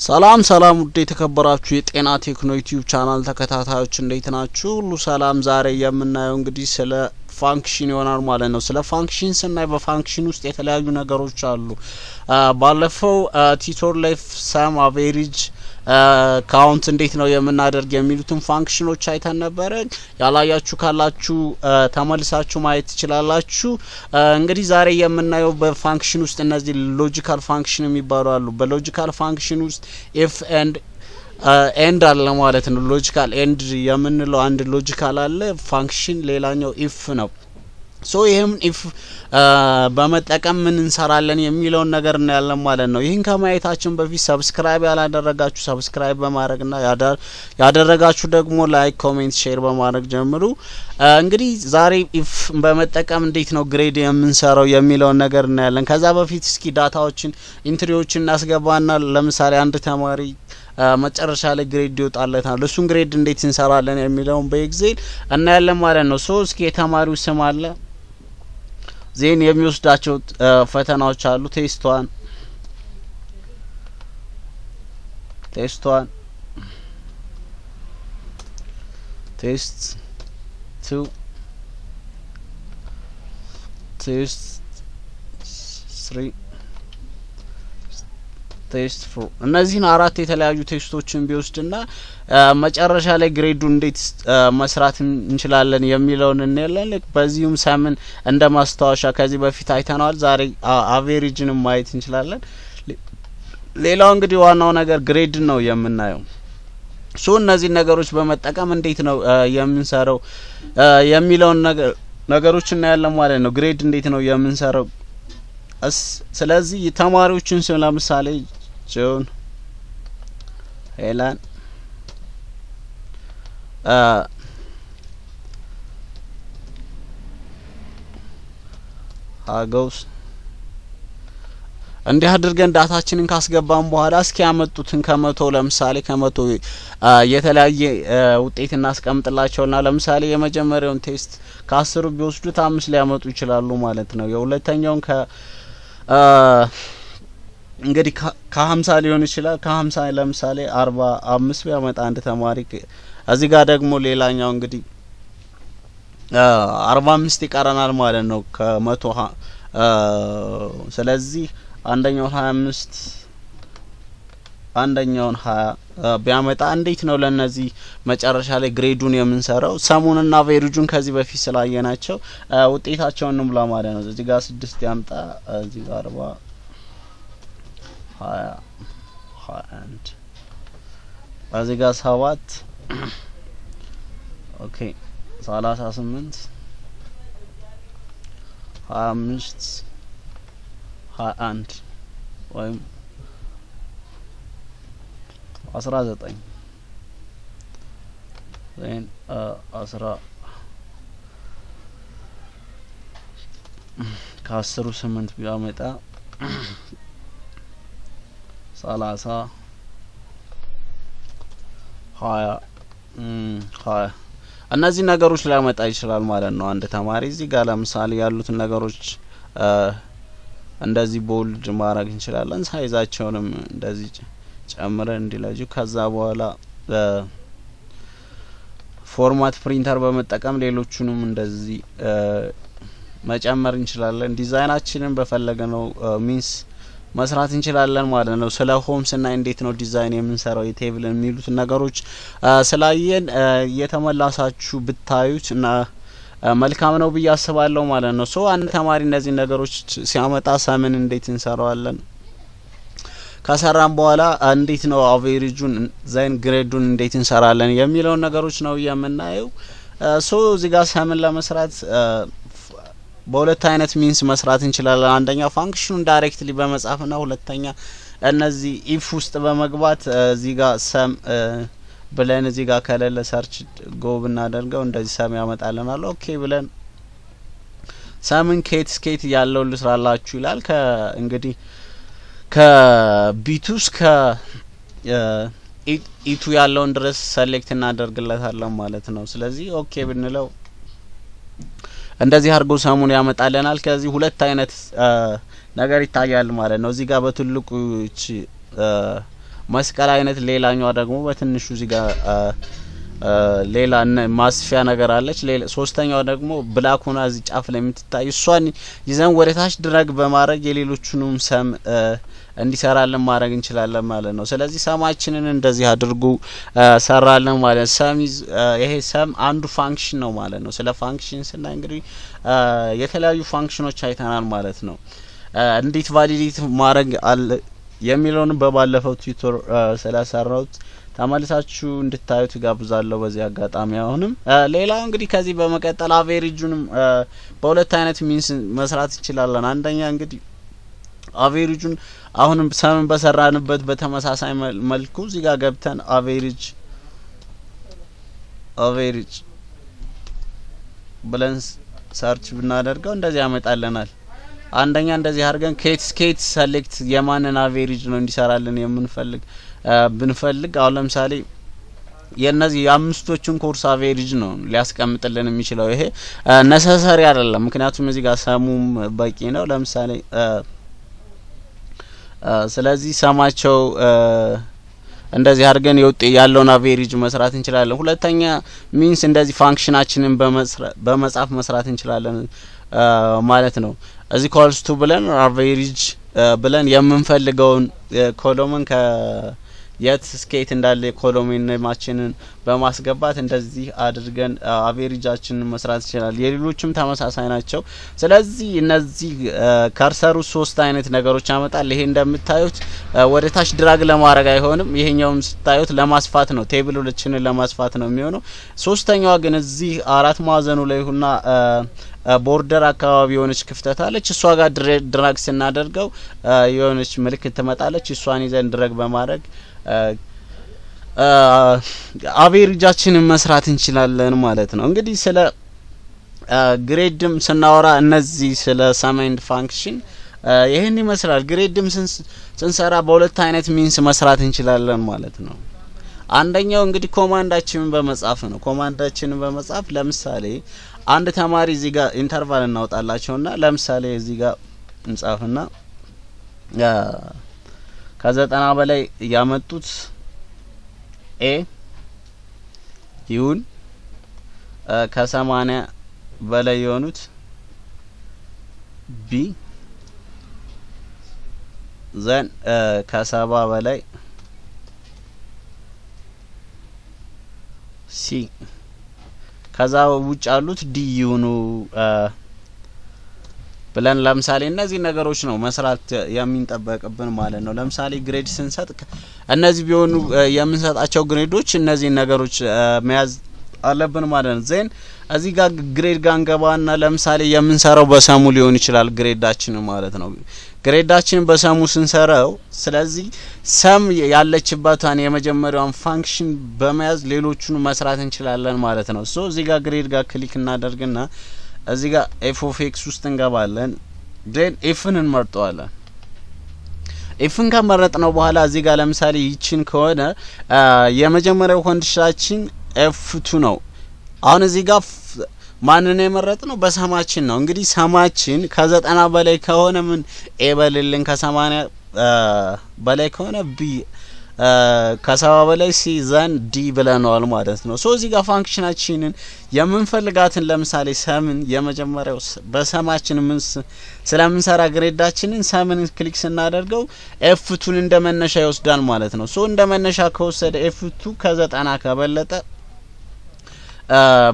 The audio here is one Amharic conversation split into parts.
ሰላም ውድ የተከበራችሁ የጤና ቴክኖ ዩቲዩብ ቻናል ተከታታዮች እንዴት ናችሁ? ሁሉ ሰላም። ዛሬ የምናየው እንግዲህ ስለ ፋንክሽን ይሆናል ማለት ነው። ስለ ፋንክሽን ስናይ በፋንክሽን ውስጥ የተለያዩ ነገሮች አሉ። ባለፈው ቲቶር ላይ ሰም አቬሬጅ ካውንት እንዴት ነው የምናደርግ የሚሉትን ፋንክሽኖች አይተን ነበረ። ያላያችሁ ካላችሁ ተመልሳችሁ ማየት ትችላላችሁ። እንግዲህ ዛሬ የምናየው በፋንክሽን ውስጥ እነዚህ ሎጂካል ፋንክሽን የሚባሉ አሉ። በሎጂካል ፋንክሽን ውስጥ ኢፍ ኤንድ አለ ማለት ነው። ሎጂካል ኤንድ የምንለው አንድ ሎጂካል አለ ፋንክሽን፣ ሌላኛው ኢፍ ነው። ሶ ይሄም ኢፍ በመጠቀም ምን እንሰራለን የሚለውን ነገር እናያለን ማለት ነው። ይህን ከማየታችን በፊት ሰብስክራይብ ያላደረጋችሁ ሰብስክራይብ በማድረግና ያደረጋችሁ ደግሞ ላይክ፣ ኮሜንት፣ ሼር በማድረግ ጀምሩ። እንግዲህ ዛሬ ኢፍ በመጠቀም እንዴት ነው ግሬድ የምንሰራው የሚለውን ነገር እናያለን። ከዛ በፊት እስኪ ዳታዎችን ኢንትሪዎችን እናስገባና ለምሳሌ አንድ ተማሪ መጨረሻ ላይ ግሬድ ይወጣለታል። እሱን ግሬድ እንዴት እንሰራለን የሚለውን በኤክሴል እናያለን ማለት ነው። ሶ እስኪ የተማሪው ስም አለ፣ ዜን የሚወስዳቸው ፈተናዎች አሉ። ቴስት 1 ቴስት 2 ቴስት 3 ቴስት 4 እነዚህን አራት የተለያዩ ቴስቶችን ቢወስድና መጨረሻ ላይ ግሬዱን እንዴት መስራት እንችላለን የሚለውን እናያለን። በዚሁም ሰምን እንደ ማስታወሻ ከዚህ በፊት አይተናል። ዛሬ አቬሬጅን ማየት እንችላለን። ሌላው እንግዲህ ዋናው ነገር ግሬድ ነው የምናየው። ሶ እነዚህ ነገሮች በመጠቀም እንዴት ነው የምንሰራው የሚለውን ነገሮች እናያለን ማለት ነው። ግሬድ እንዴት ነው የምንሰራው? ስለዚህ ተማሪዎችን ስም ለምሳሌ ጆን፣ ሄለን፣ ሀገውስ እንዲህ አድርገን ዳታችንን ካስገባን በኋላ እስኪ ያመጡትን ከመቶ ለምሳሌ ከመቶ የተለያየ ውጤት እናስቀምጥላቸውና ለምሳሌ የመጀመሪያውን ቴስት ከ10 ቢወስዱት 5 ሊያመጡ ይችላሉ ማለት ነው። የሁለተኛውን እንግዲህ ከ50 ሊሆን ይችላል። ከ50 ለምሳሌ 45 ቢያመጣ አንድ ተማሪ እዚህ ጋር ደግሞ ሌላኛው እንግዲህ 45 ይቀረናል ማለት ነው ከመቶ ስለዚህ አንደኛው 25 አንደኛውን 20 ቢያመጣ እንዴት ነው ለነዚህ መጨረሻ ላይ ግሬዱን የምንሰራው? ሰሙንና አቬሬጁን ከዚህ በፊት ስላየናቸው ውጤታቸውን እንብላ ማለት ነው። እዚህ ጋር 6 ያምጣ፣ እዚህ ጋር 40 20 21 እዚህ ጋር 7 ኦኬ 38 25 21 ወይም 19 ዜን 10 ከ10 8 ቢያመጣ 30 20 እነዚህ ነገሮች ሊያመጣ ይችላል ማለት ነው አንድ ተማሪ። እዚህ ጋር ለምሳሌ ያሉትን ነገሮች እንደዚህ ቦልድ ማድረግ እንችላለን። ሳይዛቸውንም እንደዚህ ጨምረን እንዲለጁ ከዛ በኋላ ፎርማት ፕሪንተር በመጠቀም ሌሎቹንም እንደዚህ መጨመር እንችላለን። ዲዛይናችንን በፈለገነው ሚንስ መስራት እንችላለን ማለት ነው። ስለ ሆም ስናይ እንዴት ነው ዲዛይን የምንሰራው የቴብል የሚሉት ነገሮች ስላየን የተመላሳችሁ ብታዩት እና መልካም ነው ብዬ አስባለሁ ማለት ነው። ሶ አንድ ተማሪ እነዚህ ነገሮች ሲያመጣ ሰምን እንዴት እንሰራዋለን፣ ከሰራን በኋላ እንዴት ነው አቬሬጁን ዛይን ግሬዱን እንዴት እንሰራለን የሚለውን ነገሮች ነው የምናየው። ሶ እዚህ ጋር ሰምን ለመስራት በሁለት አይነት ሚንስ መስራት እንችላለን። አንደኛ ፋንክሽኑን ዳይሬክትሊ በመጻፍና ሁለተኛ እነዚህ ኢፍ ውስጥ በመግባት እዚህ ጋር ሰም ብለን እዚህ ጋር ከሌለ ሰርች ጎ ብናደርገው እንደዚህ ሰም ያመጣልናል። ኦኬ ብለን ሰምን ስኬት ያለው ልስራላችሁ ይላል። እንግዲህ ከቢቱ እስከ ኢቱ ያለውን ድረስ ሰሌክት እናደርግለታለን ማለት ነው። ስለዚህ ኦኬ ብንለው እንደዚህ አድርጎ ሰሙን ያመጣልናል። ከዚህ ሁለት አይነት ነገር ይታያል ማለት ነው። እዚህ ጋር በትልቁ መስቀል አይነት ሌላኛዋ ደግሞ በትንሹ እዚህ ጋር ሌላ ማስፊያ ነገር አለች። ሶስተኛው ደግሞ ብላክ ሆና እዚህ ጫፍ ላይ የምትታይ እሷን ይዘን ወደ ታች ድረግ በማድረግ የሌሎቹንም ሰም እንዲሰራልን ማድረግ እንችላለን ማለት ነው። ስለዚህ ሰማችንን እንደዚህ አድርጉ ሰራለን ማለት ሰም ይሄ ሰም አንዱ ፋንክሽን ነው ማለት ነው። ስለ ፋንክሽን ስናይ እንግዲህ የተለያዩ ፋንክሽኖች አይተናል ማለት ነው። እንዴት ቫሊዴት ማድረግ አለ የሚለውን በባለፈው ቲዩቶር ስለሰራሁት ተመልሳችሁ እንድታዩት ጋብዛለሁ በዚህ አጋጣሚ። አሁንም ሌላው እንግዲህ ከዚህ በመቀጠል አቬሬጁንም በሁለት አይነት ሚንስ መስራት እንችላለን። አንደኛ እንግዲህ አቬሬጁን አሁንም ሰምን በሰራንበት በተመሳሳይ መልኩ እዚህ ጋር ገብተን አቬሬጅ ብለን ሰርች ብናደርገው እንደዚህ ያመጣልናል። አንደኛ እንደዚህ አድርገን ከየት ሰሌክት የማንን አቬሬጅ ነው እንዲሰራልን የምንፈልግ ብንፈልግ አሁን ለምሳሌ የነዚህ የአምስቶቹን ኮርስ አቬሬጅ ነው ሊያስቀምጥልን የሚችለው። ይሄ ነሰሰሪ አይደለም፣ ምክንያቱም እዚህ ጋር ሰሙም በቂ ነው። ለምሳሌ ስለዚህ ሰማቸው እንደዚህ አድርገን ያለውን አቬሬጅ መስራት እንችላለን። ሁለተኛ ሚንስ እንደዚህ ፋንክሽናችንን በመጻፍ መስራት እንችላለን ማለት ነው። እዚህ ኮልስ ቱ ብለን አቬሬጅ ብለን የምንፈልገውን ኮሎምን የት ስኬት እንዳለ ኮሎምን ኔማችንን በማስገባት እንደዚህ አድርገን አቬሬጃችንን መስራት ይችላል። የሌሎችም ተመሳሳይ ናቸው። ስለዚህ እነዚህ ካርሰሩ ሶስት አይነት ነገሮች ያመጣል። ይሄ እንደምታዩት ወደ ታች ድራግ ለማድረግ አይሆንም። ይሄኛውም ስታዩት ለማስፋት ነው፣ ቴብሎችን ለማስፋት ነው የሚሆነው። ሶስተኛዋ ግን እዚህ አራት ማዕዘኑ ላይ ሁና ቦርደር አካባቢ የሆነች ክፍተት አለች። እሷ ጋር ድራግ ስናደርገው የሆነች ምልክት ትመጣለች። እሷን ይዘን ድራግ በማድረግ አቬሬጃችንን መስራት እንችላለን ማለት ነው። እንግዲህ ስለ ግሬድም ስናወራ እነዚህ ስለ ሰም ኤንድ ፋንክሽን ይሄን ይመስላል። ግሬድም ስንሰራ በሁለት አይነት ሚንስ መስራት እንችላለን ማለት ነው። አንደኛው እንግዲህ ኮማንዳችንን በመጻፍ ነው። ኮማንዳችንን በመጻፍ ለምሳሌ አንድ ተማሪ እዚህ ጋር ኢንተርቫል እናውጣላቸውና ለምሳሌ እዚህ ጋር እንጻፍና ከ90 በላይ ያመጡት ኤ ይሁን፣ ከ80 በላይ የሆኑት ቢ፣ ዘን ከ70 በላይ ሲ፣ ከዛ ውጭ ያሉት ዲ ይሁኑ ብለን ለምሳሌ እነዚህ ነገሮች ነው መስራት የሚንጠበቅብን ማለት ነው። ለምሳሌ ግሬድ ስንሰጥ እነዚህ ቢሆኑ የምንሰጣቸው ግሬዶች እነዚህ ነገሮች መያዝ አለብን ማለት ነው። ዜን እዚህ ጋር ግሬድ ጋር እንገባና ለምሳሌ የምንሰራው በሰሙ ሊሆን ይችላል ግሬዳችን ማለት ነው። ግሬዳችን በሰሙ ስንሰራው ስለዚህ ሰም ያለችበታን የመጀመሪያውን ፋንክሽን በመያዝ ሌሎቹን መስራት እንችላለን ማለት ነው። ሶ እዚህ ጋር ግሬድ ጋር ክሊክ እናደርግና እዚህ ጋር ኤፍ ኦፍ ኤክስ ውስጥ እንገባለን። ዴን ኤፍን እንመርጠዋለን። ኤፍን ከመረጥነው በኋላ እዚህ ጋር ለምሳሌ ይችን ከሆነ የመጀመሪያው ኮንዲሽናችን ኤፍ2 ነው። አሁን እዚህ ጋር ማንን የመረጥነው በሰማችን ነው። እንግዲህ ሰማችን ከ90 በላይ ከሆነ ምን ኤ በልልን፣ ከ80 በላይ ከሆነ ቢ፣ ከ70 በላይ ሲ፣ ዘን ዲ ብለናል ማለት ነው። ሶ እዚህ ጋር ፋንክሽናችንን የምንፈልጋትን ለምሳሌ ሰምን የመጀመሪያው በሰማችን ምን ስለምንሰራ ግሬዳችንን ሰምን ክሊክ ስናደርገው ኤፍ2ን እንደመነሻ ይወስዳል ማለት ነው። ሶ እንደመነሻ ከወሰደ ኤፍ2 ከ90 ከበለጠ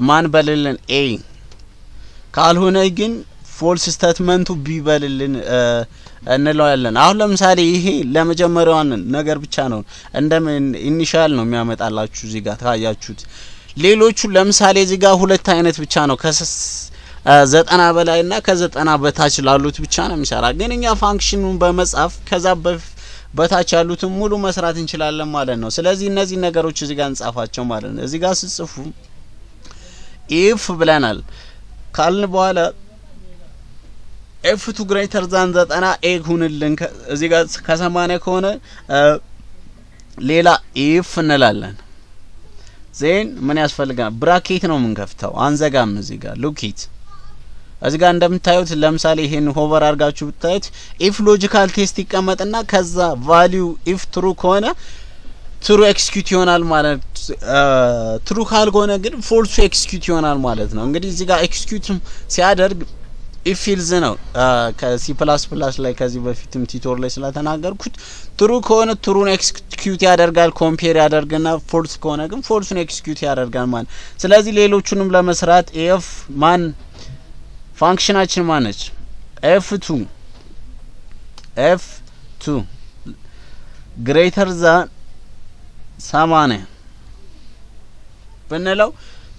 ማን በልልን ኤ፣ ካልሆነ ግን ፎልስ ስቴትመንቱ ቢ በልልን እንለዋለን። አሁን ለምሳሌ ይሄ ለመጀመሪያውን ነገር ብቻ ነው እንደምን ኢኒሻል ነው የሚያመጣላችሁ እዚህ ጋር ታያችሁት። ሌሎቹ ለምሳሌ እዚህ ጋር ሁለት አይነት ብቻ ነው ከ90 በላይና ከ90 በታች ላሉት ብቻ ነው የሚሰራ። ግን እኛ ፋንክሽኑን በመጻፍ ከዛ በታች ያሉትን ሙሉ መስራት እንችላለን ማለት ነው። ስለዚህ እነዚህ ነገሮች እዚህ ጋር እንጻፋቸው ማለት ነው። እዚህ ጋር ስጽፉ ኢፍ ብለናል ካልን በኋላ ኤፍ2 ግሬተር ዛን 90 ኤ ሁንልን። እዚህ ጋር ከ80 ከሆነ ሌላ ኢፍ እንላለን። ዜን ምን ያስፈልጋል? ብራኬት ነው የምንከፍተው፣ አንዘጋም። እዚህ ጋር ሉኪት እዚህ ጋር እንደምታዩት ለምሳሌ ይሄን ሆቨር አድርጋችሁ ብታዩት ኢፍ ሎጂካል ቴስት ይቀመጥና ከዛ ቫልዩ ኢፍ ትሩ ከሆነ ትሩ ኤክስኪዩት ይሆናል ማለት ትሩ ካልሆነ ግን ፎልስ ኤክስኪዩት ይሆናል ማለት ነው። እንግዲህ እዚህ ጋር ኤክስኪዩት ሲያደርግ ኢፍ ፊልዝ ነው ከሲ ፕላስ ፕላስ ላይ ከዚህ በፊትም ቲቶር ላይ ስለተናገርኩት ትሩ ከሆነ ትሩን ኤክስኪዩት ያደርጋል ኮምፔር ያደርግና ፎልስ ከሆነ ግን ፎልስን ኤክስኪዩት ያደርጋል ማለት። ስለዚህ ሌሎቹንም ለመስራት ኤፍ ማን ፋንክሽናችን ማነች f2 ግሬተር ዛን 80 ብንለው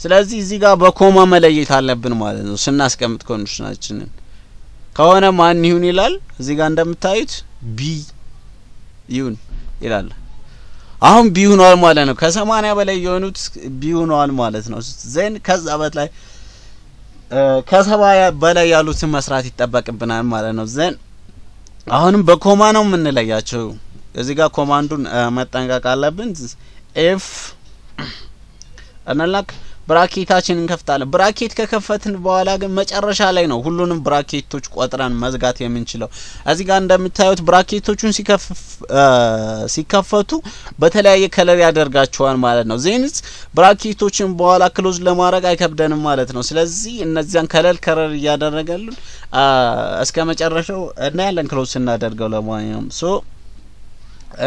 ስለዚህ እዚህ ጋር በኮማ መለየት አለብን ማለት ነው ስናስቀምጥ ኮንዲሽናችንን ከሆነ ማን ይሁን ይላል እዚህ ጋር እንደምታዩት ቢ ይሁን ይላል። አሁን ቢ ሆኗል ማለት ነው ከ80 በላይ የሆኑት ቢ ሆኗል ማለት ነው። ዘን ከዛ በላይ ከ70 በላይ ያሉትን መስራት ይጠበቅብናል ማለት ነው። ዘን አሁንም በኮማ ነው የምንለያቸው እዚህ ጋር ኮማንዱን መጠንቀቅ አለብን። ኤፍ እናላክ ብራኬታችንን እንከፍታለን። ብራኬት ከከፈትን በኋላ ግን መጨረሻ ላይ ነው ሁሉንም ብራኬቶች ቆጥረን መዝጋት የምንችለው። እዚህ ጋር እንደምታዩት ብራኬቶቹን ሲከፈቱ በተለያየ ከለር ያደርጋቸዋል ማለት ነው። ዜንስ ብራኬቶችን በኋላ ክሎዝ ለማድረግ አይከብደንም ማለት ነው። ስለዚህ እነዚያን ከለር እያደረገልን እስከ መጨረሻው እናያለን ክሎዝ ስናደርገው። ለማንኛውም ሶ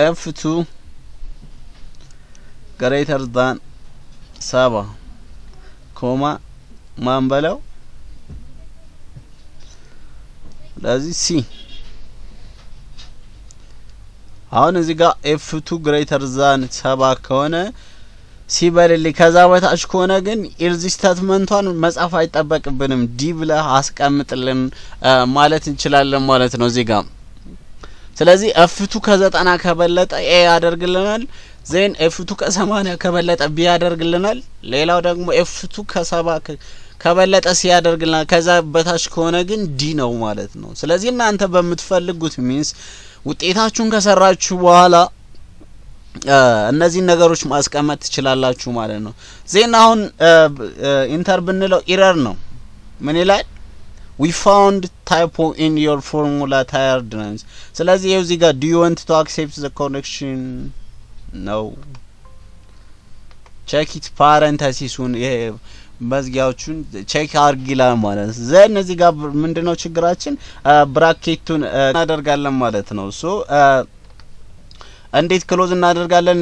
f2 greater than 7 ኮማ ማን በለው ለዚህ ሲ አሁን እዚህ ጋር f2 greater than 7 ከሆነ ሲበልልኝ ከዛ በታች ከሆነ ግን ኢልዚ ስቴትመንቷን መጻፍ አይጠበቅብንም ዲ ብለህ አስቀምጥልን ማለት እንችላለን ማለት ነው እዚህ ጋር። ስለዚህ f2 ከ90 ከበለጠ a ያደርግልናል። ዜን f2 ከ80 ከበለጠ b ያደርግልናል። ሌላው ደግሞ f2 ከ70 ከበለጠ c ያደርግልናል። ከዛ በታች ከሆነ ግን d ነው ማለት ነው። ስለዚህ እናንተ በምትፈልጉት ሚንስ ውጤታችሁን ከሰራችሁ በኋላ እነዚህ ነገሮች ማስቀመጥ ትችላላችሁ ማለት ነው። ዜን አሁን ኢንተር ብንለው ኢረር ነው ምን ይላል we found typo in your formula tiredness። ስለዚህ እዚህ ጋር do you want to accept the correction no check it parenthesisን ይሄ መዝጊያዎቹን ቼክ አርጊላል ማለት ነው። ዘን እዚህ ጋር ምንድነው ችግራችን ብራኬቱን እናደርጋለን ማለት ነው። ሶ እንዴት ክሎዝ እናደርጋለን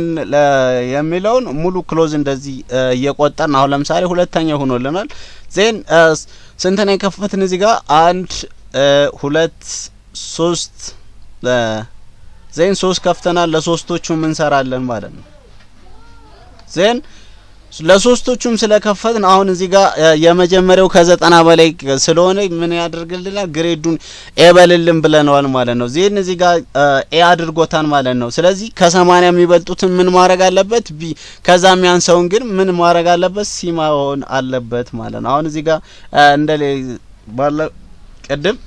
የሚለውን ሙሉ ክሎዝ እንደዚህ እየቆጠርን አሁን ለምሳሌ ሁለተኛ ሆኖልናል። ዜን ስንት ነው የከፈትን እዚህ ጋር 1 2 3 ዜን 3 ከፍተናል። ለሶስቶቹም እንሰራለን ማለት ነው። ዜን ለሶስቶቹም ስለከፈትን አሁን እዚህ ጋር የመጀመሪያው ከ90 በላይ ስለሆነ ምን ያደርግልናል ግሬዱን ኤ በልልን ብለናል ማለት ነው። ዜን እዚህ ጋር ኤ አድርጎታል ማለት ነው። ስለዚህ ከ80 የሚበልጡትን ምን ማድረግ አለበት ቢ ከዛም ያንሰውን ግን ምን ማድረግ አለበት ሲ ማሆን አለበት ማለት ነው። አሁን እዚህ ጋር እንደለ ባለ ቀደም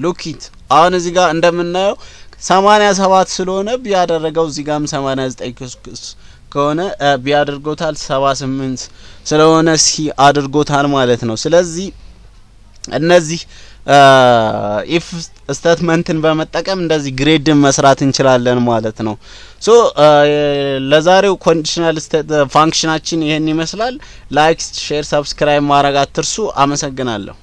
ሉኪት አሁን እዚህ ጋር እንደምናየው 87 ስለሆነ ቢ ያደረገው እዚህ ጋርም 89 ከሆነ ቢ አድርጎታል 78 ስለሆነ ሲ አድርጎታል ማለት ነው። ስለዚህ እነዚህ ኢፍ ስቴትመንትን በመጠቀም እንደዚህ ግሬድን መስራት እንችላለን ማለት ነው። ሶ ለዛሬው ኮንዲሽናል ፋንክሽናችን ይሄን ይመስላል። ላይክ፣ ሼር፣ ሰብስክራይብ ማድረግ አትርሱ። አመሰግናለሁ።